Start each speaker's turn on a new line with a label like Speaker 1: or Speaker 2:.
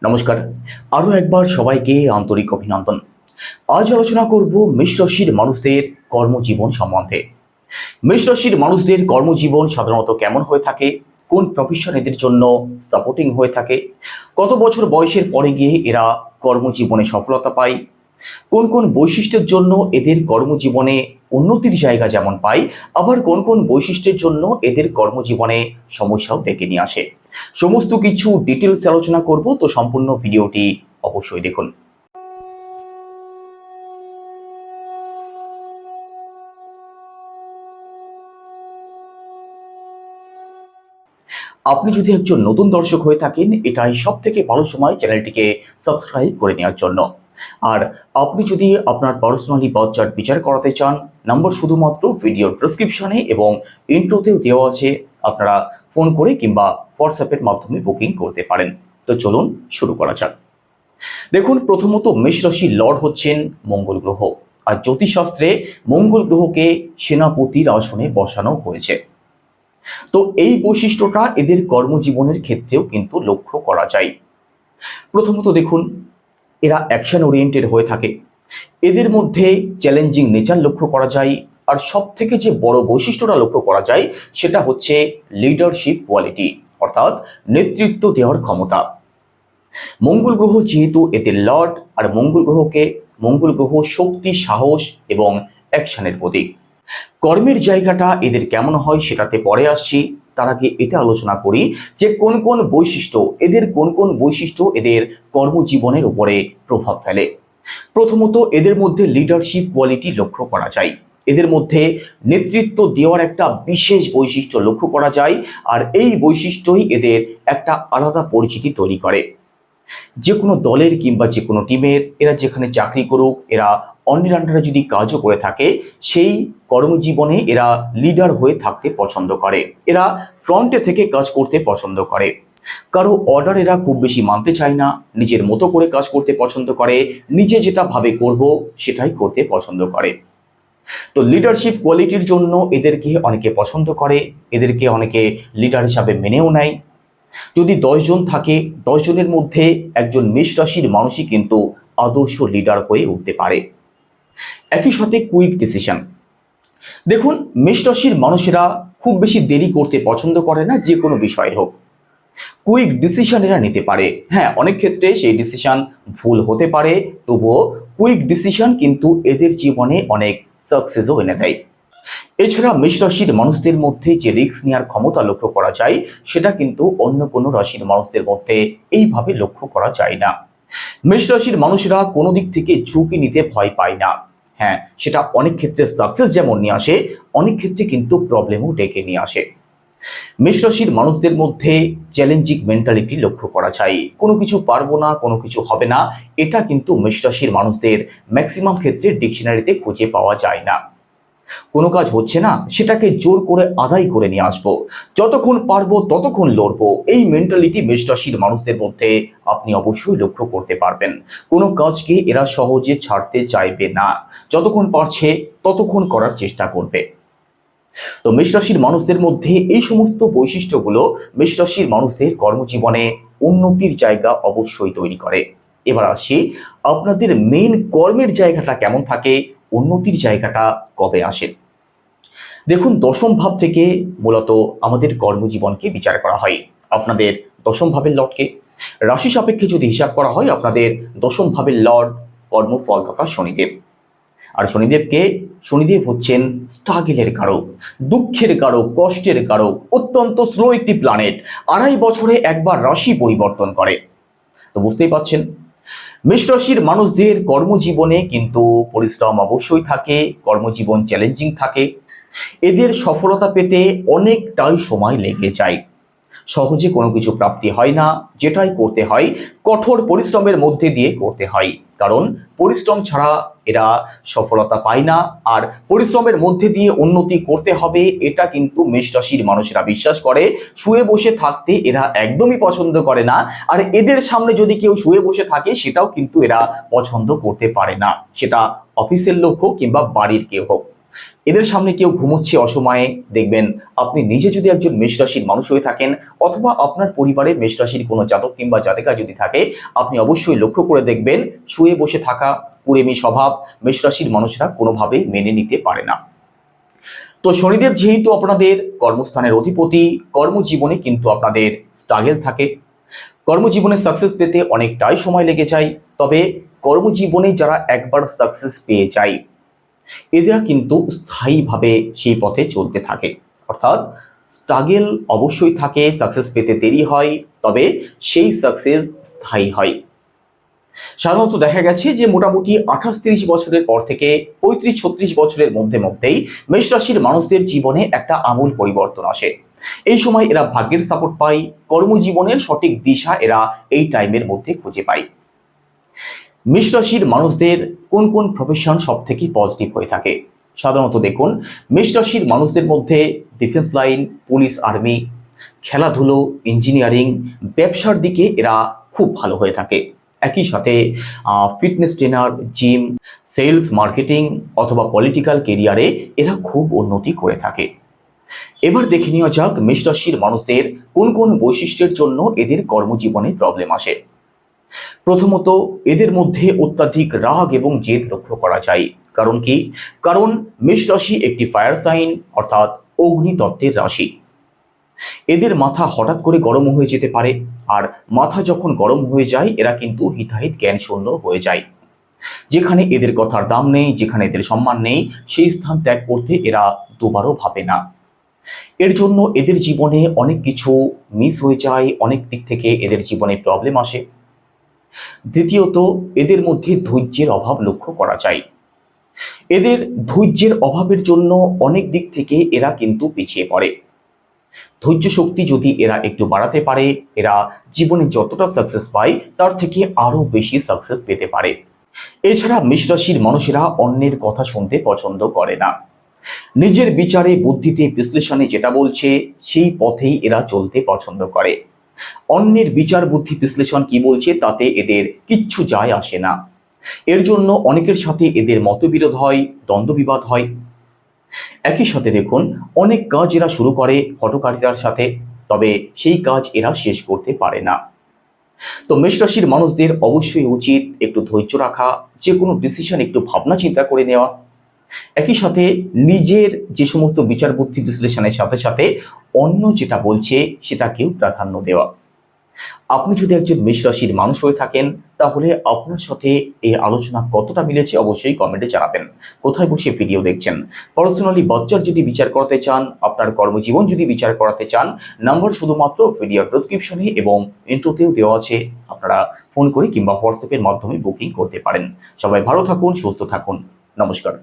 Speaker 1: নমস্কার, আরও একবার সবাইকে আন্তরিক অভিনন্দন। আজ আলোচনা করব মেষ রাশির মানুষদের কর্মজীবন সম্বন্ধে। মেষ রাশির মানুষদের কর্মজীবন সাধারণত কেমন হয়ে থাকে, কোন প্রফেশন এদের জন্য সাপোর্টিং হয়ে থাকে, কত বছর বয়সের পরে গিয়ে এরা কর্মজীবনে সফলতা পায়, কোন কোন বৈশিষ্ট্যের জন্য এদের কর্মজীবনে উন্নতির জায়গা যেমন পায়, আবার কোন কোন বৈশিষ্ট্যের জন্য এদের কর্মজীবনে সমস্যাও ডেকে নিয়ে আসে, সমস্ত কিছু ডিটেলস আলোচনা করব। তো সম্পূর্ণ ভিডিওটি অবশ্যই দেখুন। আপনি যদি একজন নতুন দর্শক হয়ে থাকেন, এটাই সব থেকে ভালো সময় চ্যানেলটিকে সাবস্ক্রাইব করে নেওয়ার জন্য। আর আপনি যদি আপনার পার্সোনালি বার্থ চার্ট বিচার করাতে চান, নাম্বার শুধুমাত্র ভিডিও ডেসক্রিপশনে এবং ইন্ট্রোতেও দেওয়া আছে। আপনারা ফোন করে কিংবা হোয়াটসঅ্যাপের মাধ্যমে বুকিং করতে পারেন। তো চলুন শুরু করা যাক। দেখুন, প্রথমত মেষ রাশির লর্ড হচ্ছেন মঙ্গল গ্রহ, আর জ্যোতিষশাস্ত্রে মঙ্গল গ্রহকে সেনাপতির আসনে বসানো হয়েছে। তো এই বৈশিষ্ট্যটা এদের কর্মজীবনের ক্ষেত্রেও কিন্তু লক্ষ্য করা যায়। প্রথমত দেখুন, এরা অ্যাকশন ওরিয়েন্টেড হয়ে থাকে, এদের মধ্যে চ্যালেঞ্জিং নেচার লক্ষ্য করা যায়। আর সব থেকে যে বড় বৈশিষ্ট্যটা লক্ষ্য করা যায় সেটা হচ্ছে লিডারশিপ কোয়ালিটি, অর্থাৎ নেতৃত্ব দেওয়ার ক্ষমতা। মঙ্গল গ্রহ যেহেতু এদের লর্ড, আর মঙ্গল গ্রহ শক্তি, সাহস এবং অ্যাকশনের প্রতীক। কর্মের জায়গাটা এদের কেমন হয় সেটাতে পরে আসছি। তার আগে এটা আলোচনা করি যে কোন কোন বৈশিষ্ট্য এদের কর্মজীবনের উপরে প্রভাব ফেলে। প্রথমত, এদের মধ্যে লিডারশিপ কোয়ালিটি লক্ষ্য করা যায়। এদের মধ্যে নেতৃত্ব দেওয়ার একটা বিশেষ বৈশিষ্ট্য লক্ষ্য করা যায়, আর এই বৈশিষ্ট্যই এদের একটা আলাদা পরিচিতি তৈরি করে। যে কোনো দলের কিংবা যে কোনো টিমের এরা যেখানে চাকরি করুক, এরা অন্যের আন্ডারে যদি কাজও করে থাকে, সেই কর্মজীবনে এরা লিডার হয়ে থাকতে পছন্দ করে। এরা ফ্রন্টে থেকে কাজ করতে পছন্দ করে। কারো অর্ডার এরা খুব বেশি মানতে চায় না, নিজের মতো করে কাজ করতে পছন্দ করে, নিজে যেটা ভাবে করব সেটাই করতে পছন্দ করে। তো লিডারশিপ কোয়ালিটির জন্য এদেরকে অনেকে পছন্দ করে, এদেরকে অনেকে লিডার হিসাবে মেনেও নেয়। যদি 10 জন থাকে, 10 জনের মধ্যে একজন মেষ রাশির মানুষই কিন্তু আদর্শ লিডার হয়ে উঠতে পারে। একই সাথে কুইক ডিসিশন। দেখুন, মেষ রাশির মানুষেরা খুব বেশি দেরি করতে পছন্দ করে না, যে কোনো বিষয়ে হোক। কুইক ডিসিশন এরা নিতে পারে। হ্যাঁ, অনেক ক্ষেত্রে সেই ডিসিশন ভুল হতে পারে, তবুও কুইক ডিসিশন কিন্তু এদের জীবনে অনেক সাকসেসও এনে দেয়। এছাড়া মেষ রাশির মানুষদের মধ্যে যে রিস্ক নেওয়ার ক্ষমতা লক্ষ্য করা যায়, সেটা কিন্তু অন্য কোনো রাশির মানুষদের মধ্যে এইভাবে লক্ষ্য করা যায় না। মেষ রাশির মানুষেরা কোনো দিক থেকে ঝুঁকি নিতে ভয় পায় না। হ্যাঁ, সেটা অনেক ক্ষেত্রে সাকসেস যেমন নিয়ে আসে, অনেক ক্ষেত্রে কিন্তু প্রবলেমও ডেকে নিয়ে আসে। মেষ রাশির মানুষদের মধ্যে চ্যালেঞ্জিং মেন্টালিটি লক্ষ্য করা যায়। কোনো কিছু পারবো না, কোনো কিছু হবে না, এটা কিন্তু মেষ রাশির মানুষদের ম্যাক্সিমাম ক্ষেত্রে ডিকশনারিতে খুঁজে পাওয়া যায় না। কোনো কাজ হচ্ছে না, সেটাকে জোর করে আদায় করে নিয়ে আসবো, যতক্ষণ পারবো ততক্ষণ লড়বো, এই মেন্টালিটি মেষ রাশির মানুষদের মধ্যে আপনি অবশ্যই লক্ষ্য করতে পারবেন। কোনো কাজকে এরা সহজে ছাড়তে চাইবে না, যতক্ষণ পারছে ততক্ষণ করার চেষ্টা করবে। তো মেষ রাশির মানুষদের মধ্যে এই সমস্ত বৈশিষ্ট্যগুলো মেষ রাশির মানুষদের কর্মজীবনে উন্নতির জায়গা অবশ্যই তৈরি করে। এবার আসি, আপনাদের মেইন কর্মের জায়গাটা কেমন থাকে, উন্নতির জায়গাটা কবে আসে। দেখুন, দশম ভাব থেকে মূলত আমাদের কর্মজীবনকে বিচার করা হয়। আপনাদের দশম ভাবের লর্ডকে রাশি সাপেক্ষে যদি হিসাব করা হয়, আপনাদের দশম ভাবের লর্ড কর্মফলদাতা শনিদেব। আর শনিদেব হচ্ছেন স্ট্রাগলের কারক, দুঃখের কারক, কষ্টের কারক, অত্যন্ত স্লো একটি প্ল্যানেট। 2.5 বছরে একবার রাশি পরিবর্তন করে। তো বুঝতেই পারছেন, মেষ রাশির মানুষদের কর্মজীবনে কিন্তু পরিশ্রম অবশ্যই থাকে, কর্মজীবন চ্যালেঞ্জিং থাকে। এদের সফলতা পেতে অনেকটাই সময় লেগে যায়, সহজে কোনো কিছু প্রাপ্তি হয় না। যেটাই করতে হয় কঠোর পরিশ্রমের মধ্যে দিয়ে করতে হয়, কারণ পরিশ্রম ছাড়া এরা সফলতা পায় না। আর পরিশ্রমের মধ্যে দিয়ে উন্নতি করতে হবে, এটা কিন্তু মেষ রাশির মানুষেরা বিশ্বাস করে। শুয়ে বসে থাকতে এরা একদমই পছন্দ করে না, আর এদের সামনে যদি কেউ শুয়ে বসে থাকে সেটাও কিন্তু এরা পছন্দ করতে পারে না, সেটা অফিসের লোক হোক কিংবা বাড়ির কেউ হোক। এদের সামনে কেউ ঘুমোচ্ছে অসময়ে, দেখবেন আপনি নিজে যদি একজন মেষ রাশির মানুষ হয়ে থাকেন অথবা আপনার পরিবারে মেষ রাশির কোনো জাতক কিংবা জাতিকা যদি থাকে, আপনি অবশ্যই লক্ষ্য করে দেখবেন শুয়ে বসে থাকা কুড়েমি স্বভাব মেষ রাশির মানুষরা কোনোভাবেই মেনে নিতে পারে না। তো শনিদেব যেহেতু আপনাদের কর্মস্থানের অধিপতি, কর্মজীবনে কিন্তু আপনাদের স্ট্রাগল থাকে, কর্মজীবনে সাকসেস পেতে অনেকটাই সময় লেগে যায়। তবে কর্মজীবনে যারা একবার সাকসেস পেয়ে যায় এরা কিন্তু স্থায়ীভাবে সেই পথে চলতে থাকে, অর্থাৎ স্ট্রাগল অবশ্যই থাকে, সাকসেস পেতে দেরি হয়, তবে সেই সাকসেস স্থায়ী হয়। সাধারণত দেখা গেছে যে মোটামুটি 28-30 বছরের পর থেকে 35-36 বছরের মধ্যেই মেষ রাশির মানুষদের জীবনে একটা আমূল পরিবর্তন আসে। এই সময় এরা ভাগ্যের সাপোর্ট পায়, কর্মজীবনের সঠিক দিশা এরা এই টাইমের মধ্যে খুঁজে পায়। মেষ রাশির মানুষদের কোন কোন প্রফেশন সব থেকে পজিটিভ হয়ে থাকে? সাধারণত দেখুন, মেষ রাশির মানুষদের মধ্যে ডিফেন্স লাইন, পুলিশ, আর্মি, খেলাধুলো, ইঞ্জিনিয়ারিং, ব্যবসার দিকে এরা খুব ভালো হয়ে থাকে। একই সাথে fitness trainer, gym, sales, marketing অথবা পলিটিক্যাল কেরিয়ারে এরা খুব উন্নতি করে থাকে। এবার দেখে নেওয়া যাক মেষ রাশির মানুষদের কোন কোন বৈশিষ্ট্যের জন্য এদের কর্মজীবনে প্রবলেম আসে। প্রথমত, এদের মধ্যে অত্যাধিক রাগ এবং জেদ লক্ষ্য করা যায়। কারণ কি? কারণ মেষ রাশি একটি ফায়ার সাইন, অর্থাৎ অগ্নিতত্ত্বের রাশি। এদের মাথা হঠাৎ করে গরম হয়ে যেতে পারে, আর মাথা যখন গরম হয়ে যায় এরা কিন্তু হিতাহিত জ্ঞান শূন্য হয়ে যায়। যেখানে এদের কথার দাম নেই, যেখানে এদের সম্মান নেই, সেই স্থান ত্যাগ করতে এরা দুবারও ভাবে না। এর জন্য এদের জীবনে অনেক কিছু মিস হয়ে যায়, অনেক দিক থেকে এদের জীবনে প্রবলেম আসে। দ্বিতীয়ত, এদের মধ্যে ধৈর্যের অভাব লক্ষ্য করা যায়। এদের ধৈর্যের অভাবের জন্য অনেক দিক থেকে এরা কিন্তু পিছিয়ে পড়ে। ধৈর্য শক্তি যদি এরা একটু বাড়াতে পারে, এরা জীবনে যতটা সাকসেস পায় তার থেকে আরো বেশি সাকসেস পেতে পারে। এছাড়া মেষ রাশির মানুষেরা অন্যের কথা শুনতে পছন্দ করে না। নিজের বিচারে, বুদ্ধিতে, বিশ্লেষণে যেটা বলছে সেই পথেই এরা চলতে পছন্দ করে। অন্যের বিচার, বুদ্ধি, বিশ্লেষণ কি বলছে তাতে এদের কিচ্ছু যায় আসে না। এর জন্য অনেকের সাথে এদের মতবিরোধ হয়, দ্বন্দ্ববিবাদ হয়। একই সাথে দেখুন, অনেক কাজ এরা শুরু করে হঠকারিতার সাথে, তবে সেই কাজ এরা শেষ করতে পারে না। তো মেষ রাশির মানুষদের অবশ্যই উচিত একটু ধৈর্য রাখা, যে কোনো ডিসিশন একটু ভাবনা চিন্তা করে নেওয়া। একই সাথে নিজের যে সমস্ত বিচার, বুদ্ধি, বিশ্লেষণের সাথে সাথে অন্য যেটা বলছে সেটাকেও প্রাধান্য দেওয়া। আপনি যদি একজন মেষ রাশির মানুষ হয়ে থাকেন তাহলে আপনার সাথে এই আলোচনা কতটা মিলেছে অবশ্যই কমেন্টে জানাবেন। কোথায় বসে ভিডিও দেখছেন? পার্সোনালি বাচ্চার যদি বিচার করাতে চান, আপনার কর্মজীবন যদি বিচার করাতে চান, নাম্বার শুধুমাত্র ভিডিও ডেসক্রিপশনে এবং ইন্ট্রোতেও দেওয়া আছে। আপনারা ফোন করে কিংবা হোয়াটসঅ্যাপের মাধ্যমে বুকিং করতে পারেন। সবাই ভালো থাকুন, সুস্থ থাকুন। নমস্কার।